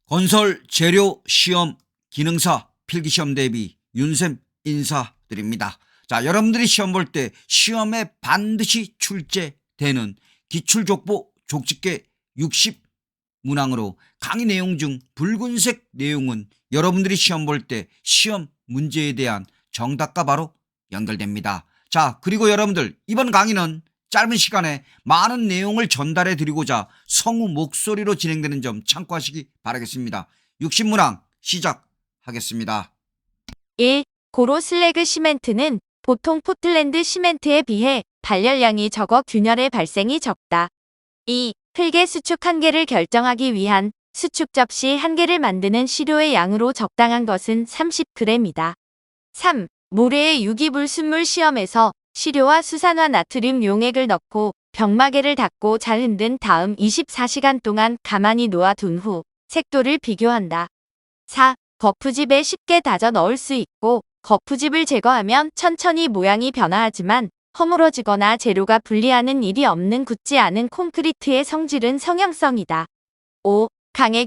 건설 재료 시험 기능사 필기시험 대비 윤쌤 인사드립니다. 자, 여러분들이 시험 볼 때 시험에 반드시 출제되는 기출족보 족집게 60문항으로 강의 내용 중 붉은색 내용은 여러분들이 시험 볼 때 시험 문제에 대한 정답과 바로 연결됩니다. 자, 그리고 여러분들 이번 강의는 짧은 시간에 많은 내용을 전달해 드리고자 성우 목소리로 진행되는 점 참고하시기 바라겠습니다. 60문항 시작하겠습니다. 1. 고로 슬래그 시멘트는 보통 포틀랜드 시멘트에 비해 발열량이 적어 균열의 발생이 적다. 2. 흙의 수축 한계를 결정하기 위한 수축 접시 한개를 만드는 시료의 양으로 적당한 것은 30g이다. 3. 모래의 유기불순물 시험에서 시료와 수산화 나트륨 용액을 넣고 병마개를 닫고 잘 흔든 다음 24시간 동안 가만히 놓아둔 후 색도를 비교한다. 4. 거푸집에 쉽게 다져 넣을 수 있고 거푸집을 제거하면 천천히 모양이 변화하지만 허물어지거나 재료가 분리하는 일이 없는 굳지 않은 콘크리트의 성질은 성형성이다. 5. 강의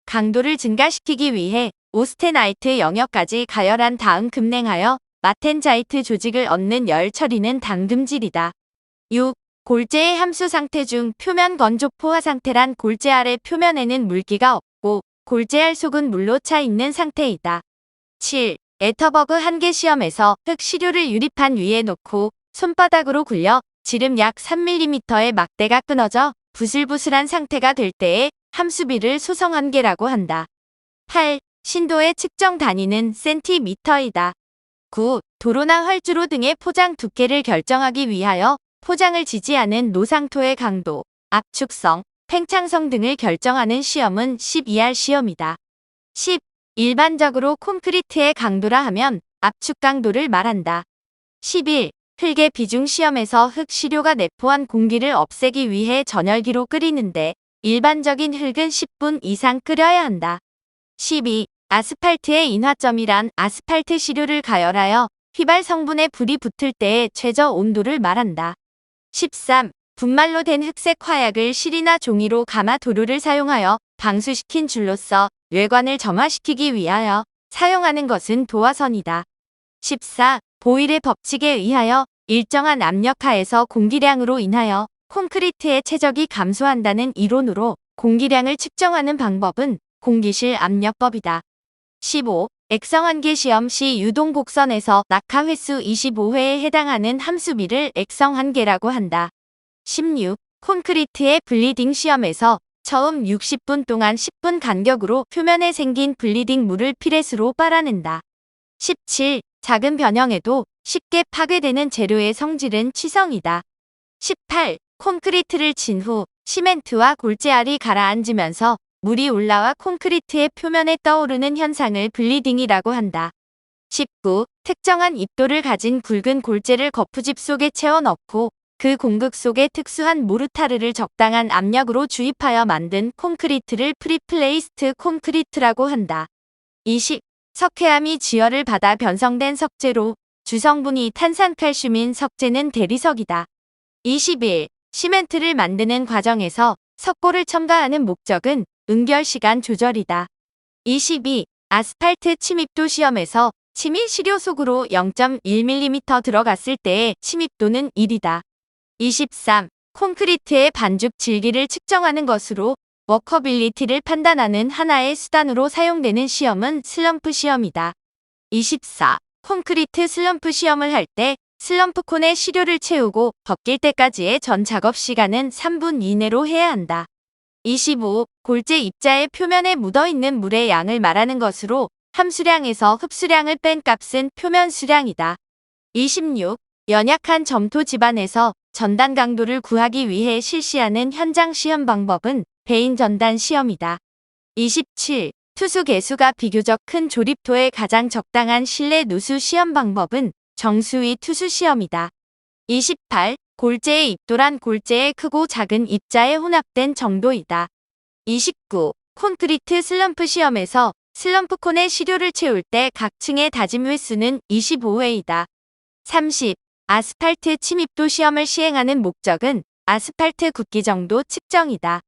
강도를 증가시키기 위해 오스테나이트 영역까지 가열한 다음 급냉하여 마텐자이트 조직을 얻는 열 처리는 당금질이다. 6. 골재의 함수 상태 중 표면 건조 포화 상태란 골재 아래 표면에는 물기가 없고 골재 알 속은 물로 차 있는 상태이다. 7. 애터버그 한계 시험에서 흙 시료를 유리판 위에 놓고 손바닥으로 굴려 지름 약 3mm의 막대가 끊어져 부슬부슬한 상태가 될 때에 함수비를 소성 한계라고 한다. 8. 신도의 측정 단위는 센티미터이다. 9. 도로나 활주로 등의 포장 두께를 결정하기 위하여 포장을 지지하는 노상토의 강도, 압축성, 팽창성 등을 결정하는 시험은 12R 시험이다. 10. 일반적으로 콘크리트의 강도라 하면 압축 강도를 말한다. 11. 흙의 비중 시험에서 흙 시료가 내포한 공기를 없애기 위해 전열기로 끓이는데 일반적인 흙은 10분 이상 끓여야 한다. 12. 아스팔트의 인화점이란 아스팔트 시료를 가열하여 휘발 성분에 불이 붙을 때의 최저 온도를 말한다. 13. 분말로 된 흑색 화약을 실이나 종이로 감아 도료를 사용하여 방수시킨 줄로서 외관을 점화시키기 위하여 사용하는 것은 도화선이다. 14. 보일의 법칙에 의하여 일정한 압력하에서 공기량으로 인하여 콘크리트의 최적이 감소한다는 이론으로 공기량을 측정하는 방법은 공기실 압력법이다. 15. 액성한계 시험 시 유동곡선에서 낙하 횟수 25회에 해당하는 함수비를 액성한계라고 한다. 16. 콘크리트의 블리딩 시험에서 처음 60분 동안 10분 간격으로 표면에 생긴 블리딩 물을 피렛으로 빨아낸다. 17. 작은 변형에도 쉽게 파괴되는 재료의 성질은 취성이다. 18. 콘크리트를 친 후 시멘트와 골재알이 가라앉으면서 물이 올라와 콘크리트의 표면에 떠오르는 현상을 블리딩이라고 한다. 19. 특정한 입도를 가진 굵은 골재를 거푸집 속에 채워 넣고 그 공극 속에 특수한 모르타르를 적당한 압력으로 주입하여 만든 콘크리트를 프리플레이스트 콘크리트라고 한다. 20. 석회암이 지열을 받아 변성된 석재로 주성분이 탄산칼슘인 석재는 대리석이다. 21. 시멘트를 만드는 과정에서 석고를 첨가하는 목적은 응결시간 조절이다. 22. 아스팔트 침입도 시험에서 침입 시료 속으로 0.1mm 들어갔을 때의 침입도는 1이다. 23. 콘크리트의 반죽 질기를 측정하는 것으로 워커빌리티를 판단하는 하나의 수단으로 사용되는 시험은 슬럼프 시험이다. 24. 콘크리트 슬럼프 시험을 할 때 슬럼프 콘에 시료를 채우고 벗길 때까지의 전 작업 시간은 3분 이내로 해야 한다. 25. 골재 입자의 표면에 묻어있는 물의 양을 말하는 것으로 함수량에서 흡수량을 뺀 값은 표면 수량이다. 26. 연약한 점토 집안에서 전단 강도를 구하기 위해 실시하는 현장 시험 방법은 배인 전단 시험이다. 27. 투수 개수가 비교적 큰 조립토에 가장 적당한 실내 누수 시험 방법은 정수위 투수 시험이다. 28. 골재의 입도란 골재의 크고 작은 입자에 혼합된 정도이다. 29. 콘크리트 슬럼프 시험에서 슬럼프 콘에 시료를 채울 때 각 층의 다짐 횟수는 25회이다. 30. 아스팔트 침입도 시험을 시행하는 목적은 아스팔트 굵기 정도 측정이다.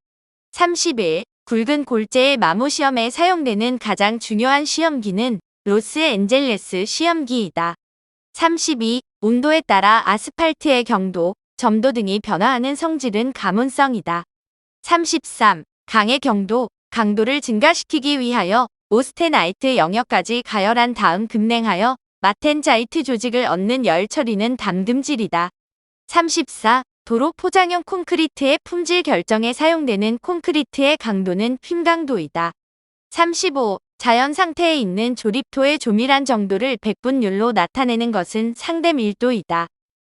31. 굵은 골재의 마모 시험에 사용되는 가장 중요한 시험기는 로스앤젤레스 시험기이다. 32. 온도에 따라 아스팔트의 경도, 점도 등이 변화하는 성질은 가문성이다. 33. 강의 경도, 강도를 증가시키기 위하여 오스테나이트 영역까지 가열한 다음 급냉하여 마텐자이트 조직을 얻는 열 처리는 담금질이다. 34. 도로 포장용 콘크리트의 품질 결정에 사용되는 콘크리트의 강도는 휨강도이다. 35. 자연 상태에 있는 조립토의 조밀한 정도를 백분율로 나타내는 것은 상대 밀도이다.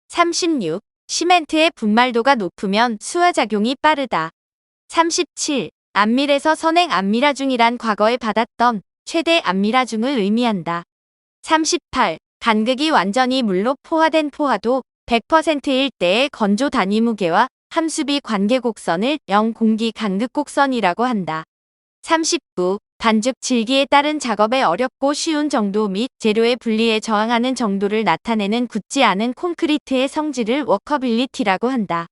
36. 시멘트의 분말도가 높으면 수화작용이 빠르다. 37. 안밀에서 선행 안밀하중이란 과거에 받았던 최대 안밀하중을 의미한다. 38. 간극이 완전히 물로 포화된 포화도 100%일 때의 건조 단위 무게와 함수비 관계 곡선을 0 공기 간극 곡선이라고 한다. 39. 반죽 질기에 따른 작업의 어렵고 쉬운 정도 및 재료의 분리에 저항하는 정도를 나타내는 굳지 않은 콘크리트의 성질을 워커빌리티라고 한다.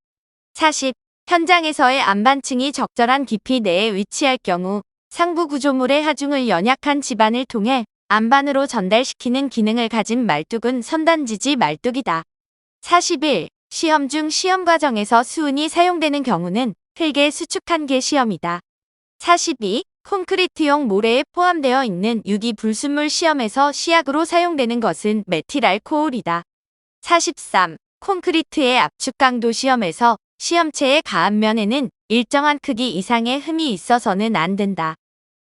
40. 현장에서의 안반층이 적절한 깊이 내에 위치할 경우 상부 구조물의 하중을 연약한 지반을 통해 안반으로 전달시키는 기능을 가진 말뚝은 선단지지 말뚝이다. 41. 시험 중 시험 과정에서 수은이 사용되는 경우는 흙의 수축한계 시험이다. 42. 콘크리트용 모래에 포함되어 있는 유기 불순물 시험에서 시약으로 사용되는 것은 메틸알코올이다. 43. 콘크리트의 압축 강도 시험에서 시험체의 가압면에는 일정한 크기 이상의 흠이 있어서는 안 된다.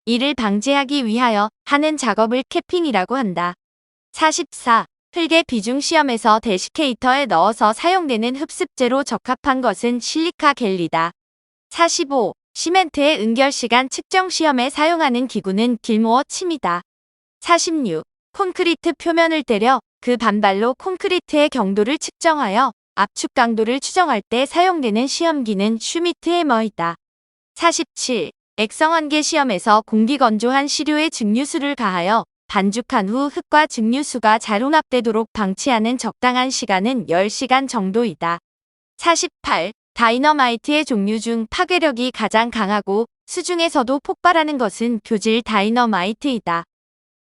이를 방지하기 위하여 하는 작업을 캐핑이라고 한다. 44. 흙의 비중 시험에서 데시케이터에 넣어서 사용되는 흡습제로 적합한 것은 실리카 겔리다. 45. 시멘트의 응결시간 측정 시험에 사용하는 기구는 길모어 침이다. 46. 콘크리트 표면을 때려 그 반발로 콘크리트의 경도를 측정하여 압축 강도를 추정할 때 사용되는 시험기는 슈미트 해머이다. 47. 액성환계 시험에서 공기건조한 시료에 증류수를 가하여 반죽한 후 흙과 증류수가 잘 혼합되도록 방치하는 적당한 시간은 10시간 정도이다. 48. 다이너마이트의 종류 중 파괴력이 가장 강하고 수중에서도 폭발하는 것은 교질 다이너마이트이다.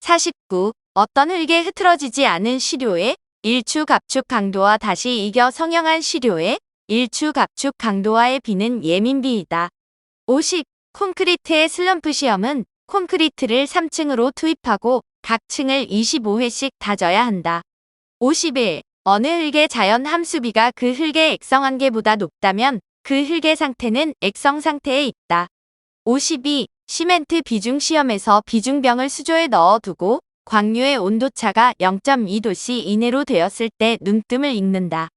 49. 어떤 흙에 흐트러지지 않은 시료에 일축 압축 강도와 다시 이겨 성형한 시료에 일축 압축 강도와의 비는 예민비이다. 50. 콘크리트의 슬럼프 시험은 콘크리트를 3층으로 투입하고 각 층을 25회씩 다져야 한다. 51. 어느 흙의 자연 함수비가 그 흙의 액성 한계보다 높다면 그 흙의 상태는 액성 상태에 있다. 52. 시멘트 비중 시험에서 비중병을 수조에 넣어두고 광유의 온도차가 0.2도씨 이내로 되었을 때 눈뜸을 읽는다.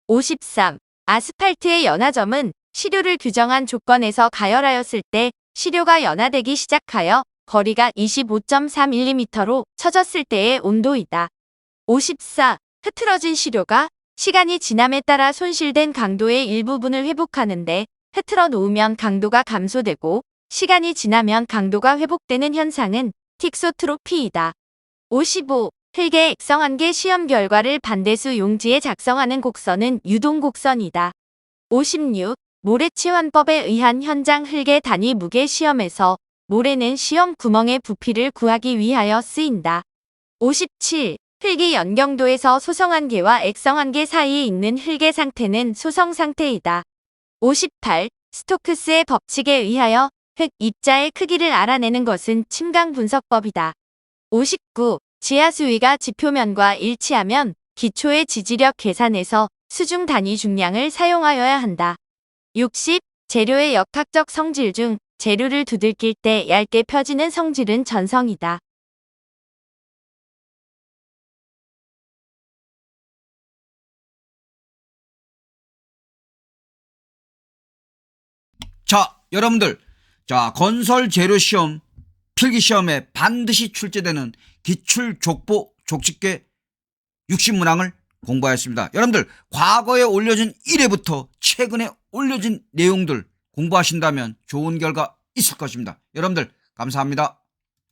53. 아스팔트의 연화점은 시료를 규정한 조건에서 가열하였을 때 시료가 연화되기 시작하여 거리가 25.3mm로 쳐졌을 때의 온도이다. 54. 흐트러진 시료가 시간이 지남에 따라 손실된 강도의 일부분을 회복하는데 흐트러 놓으면 강도가 감소되고 시간이 지나면 강도가 회복되는 현상은 틱소트로피이다. 55. 흙의 액성한계 시험 결과를 반대수 용지에 작성하는 곡선은 유동곡선이다. 56. 모래치환법에 의한 현장 흙의 단위 무게 시험에서 모래는 시험 구멍의 부피를 구하기 위하여 쓰인다. 57. 흙이 연경도에서 소성한계와 액성한계 사이에 있는 흙의 상태는 소성상태이다. 58. 스토크스의 법칙에 의하여 흙 입자의 크기를 알아내는 것은 침강 분석법이다. 59. 지하 수위가 지표면과 일치하면 기초의 지지력 계산에서 수중 단위 중량을 사용하여야 한다. 60. 재료의 역학적 성질 중 재료를 두들길 때 얇게 펴지는 성질은 전성이다. 자, 여러분들. 자, 건설 재료 시험 필기 시험에 반드시 출제되는 기출 족보 족집계 60문항을 공부하였습니다. 여러분들 과거에 올려진 1회부터 최근에 올려진 내용들 공부하신다면 좋은 결과 있을 것입니다. 여러분들 감사합니다.